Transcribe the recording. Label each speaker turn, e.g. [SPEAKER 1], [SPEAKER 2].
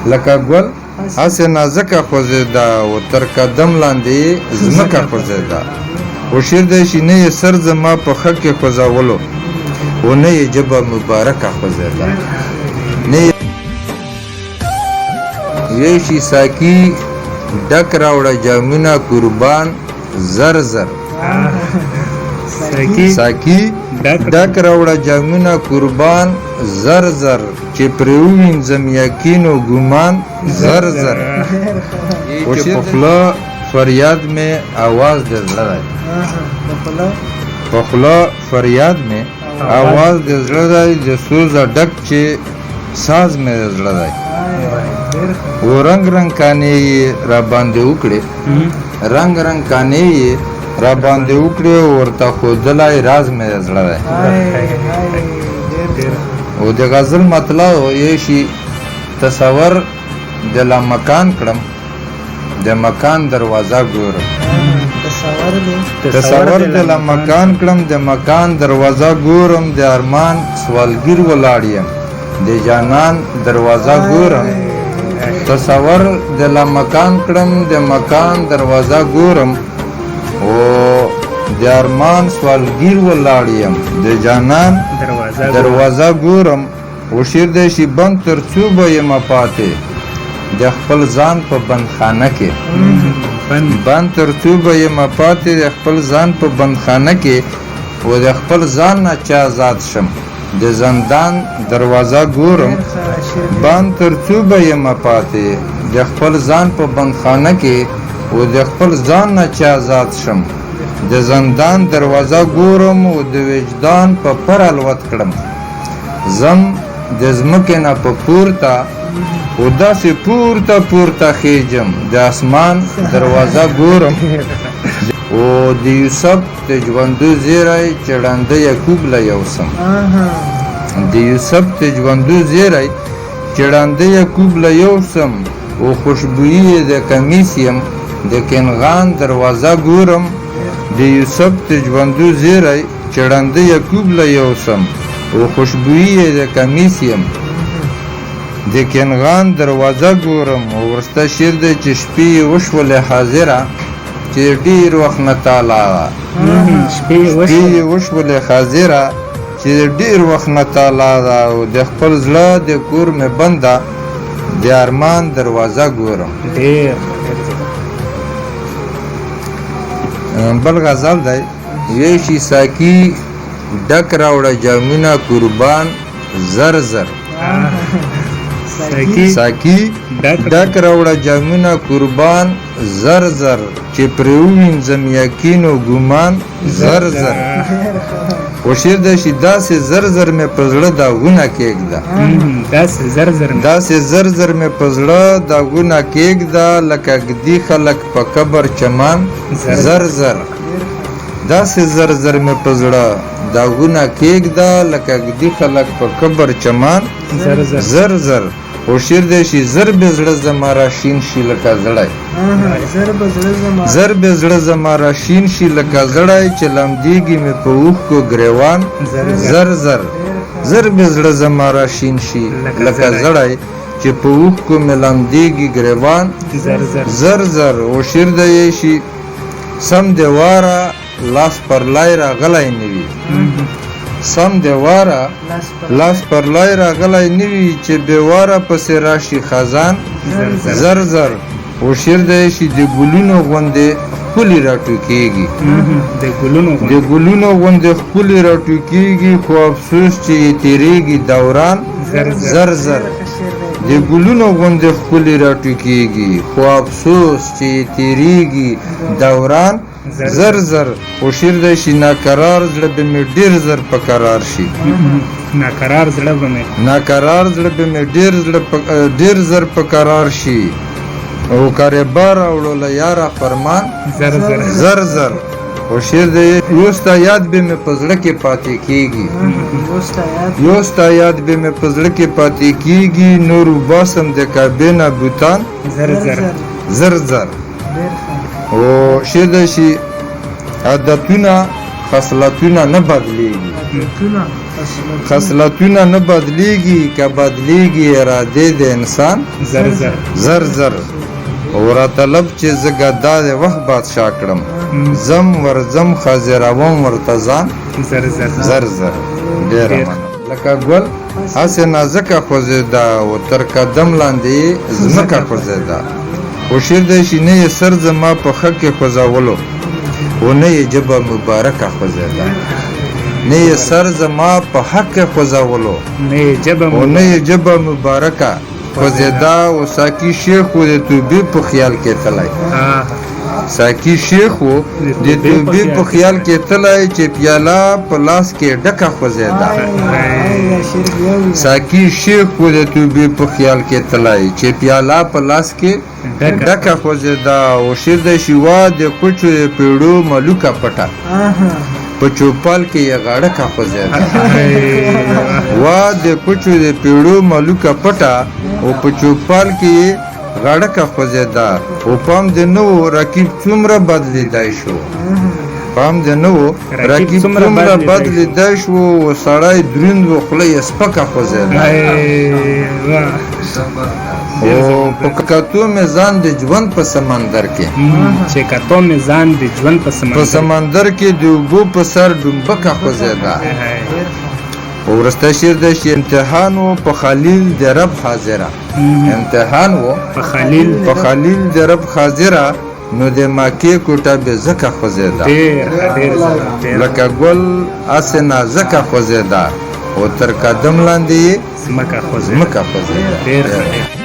[SPEAKER 1] لکه ګل هسې نازکه خوځېده او تر قدم لاندې ځمکه خوځېده خو شعر دی چې نه یې سر زما په خه کې خوځولو و نه یې ژبه مبارکه خوځېده نه یې ویشي ساقي ډک راوړه جامونه قربان زر زر ساقي ډک راوړه جامونه قربان زر زر چې پرې ووینځم یقین و ګمان زر زر چې په خوله فریاد مې آواز د زړه دی په خوله فریاد مې آواز د زړه دی د سوزه ډک چې ساز مې د زړه دی و رنگ رنگ کانې یې را باندې وکړې رنگ رنگ کانې یې را باندې وکړې ورته ښودلی راز مې د زړه دی او د غزل مطلب یې شي تصور د لا مکان کړم د مکان دروازه ګورم تصور د لا مکان کړم د مکان دروازه ګورم د ارمان سوالګیر ولاړ یم د جانان دروازه ګورم تصور د لا مکان کړم د مکان دروازه ګورم او د ارمان سوالګیر ولاړ یم د جانان دروازه ګورم او شعر دی چې بند تر څو به یم پاتې د خپل ځان په بندخانه کې بند تر څو به یم پاتې د خپل ځان په بندخانه کې او د خپل ځان نه چې آزاد شم د زندان دروازه ګورم بند تر څو به یم پاتې د خپل ځان په بندخانه کې او د خپل ځان نه چې آزاد شم د زندان دروازه ګورم او د وجدان په پر الوت کړم زم د ځمکې نه په پورته او داسې پورته پورته خیجم د اسمان دروازه ګورم او د یوسف د ژوندو زیری چې ړانده یعقوب له یوسم د یوسف د ژوندو زیری چې ړانده یعقوب له یوسم او خوشبویي د کمیس یم د کنغان دروازه ګورم د یوسف د ژوندو زیری چې ړانده یعقوب له یوسم او خوشبویي د کمیس یم د کنغان دروازه ګورم او ورسته شعر دی چې شپې یې وشولې حاضره چې ډېر وخت نه تالا شپې یې وشولې حاضره چې ډېر وخت نه تالا ده او د خپل زړه د کور مې بنده د ارمان دروازه ګورم بل غزل دی ویشي ساقي ډک راوړه جامونه قربان زر زر ساقي ډک راوړه جامونه قربان زر زر چې پرې ووینځم یقین و ګمان زر زر خو شعر دی چې داسې زر زر مې په زړه داغونه کېږده داسې زر زر مې په زړه داغونه کېږده لکه ږدي خلک په قبر چمان زر زر داسې زر زر مې په زړه داغونه کېږده لکه ږدي خلک په قبر چمان زر زر خو شعر دی چې زر به زړه زما راشین شي لکه زړی زر به زړه زما راشین شي لکه زړی چې لمدېږي مې په اوښکو ګریوان زر زر زر به زړه زما راشین شي لکه زړی چې په اوښکو مې لمدېږي ګریوان زر زر او شعر دی چې سم د واره لاس پر لای راغلی نه وي سم د واره لاس پر لای راغلی نه وي چې بې واره پسې راشي خزان زر زر او شعر دی چې د ګلونو غوندې ښکلي راټوکېږي د ګلونو غوندې ښکلي راټوکېږي خو افسوس چې یې تېرېږي دوران زر زر د ګلونو غوندې ښکلي راټوکېږي خو افسوس چې یې تېرېږي دوران زر زر خو شعر دی چې ناقرار زړه به مې ډېر زر په قرار شي ناقرار زړه به مې ډېر زر په قرار شي او کاروبار راوړو له یاره فرمان زر زر خو شعر دی یو ستا یاد به مې په زړه کې پاتې کېږي یو ستا یاد به مې په زړه کې پاتې کېږي نور وباسم د کعبې نه بوتان زر زر او شعر دی چې عادتونه خصلتونه نه بدلیږي خصلتونه نه بدلیږي که بدلیږي اراده د انسان زر زر ورطلب چې زه ګدا د وخت بادشاه کړم زم ورزم خزروم ورته ځان زر زر ډېره مننه لکه ګل هسې نازکه خوځېده و تر قدم لاندې ځمکه خوځېده خو شعر دی چې نه یې سر زما په خه کې خوځولو و نه یې ژبه مبارکه خوځېده نه یې سر زما په حق کې خوځولو و نه یې ژبه مبارکه خوځېده و ساقي شیخ و د توبې په خیال کې تللی ساقي شیخ و د توبې په خیال کې تللی چې پیاله په لاس کې ډکه خوځېده ساقي شیخ و د توبې په خیال کې تللی چې پیاله په لاس کې ډکه خوځېده او شعر دی چې وا د کوچو د پیړو ملوکه پټه په چوپال کې یې غاړکه خوځېده وا د کوچو د پیړو ملوکه پټه او په چوپال کې یې غاړکه خوځېده او پام دې نه و رقیب څومره بدلېدی شو پام دې نه و رقیب څومره بدلېدی شو و سړی دروند و خوله یې سپکه خوځېده او په کتو مې ځان د ژوند په سمندر کې
[SPEAKER 2] چې کتو مې ځان د ژوند
[SPEAKER 1] په سمندر کې د اوبو په سر ډومبکه خوځېده وروستی شعر دی چې امتحان و په خلیل د رب حاضره امتحان و په خلیل د رب حاضره نو د مکې کوټه بې ځکه خوځېده لکه ګل هسې نازکه خوځېده او تر قدم لاندې یې ځمکه خوځېده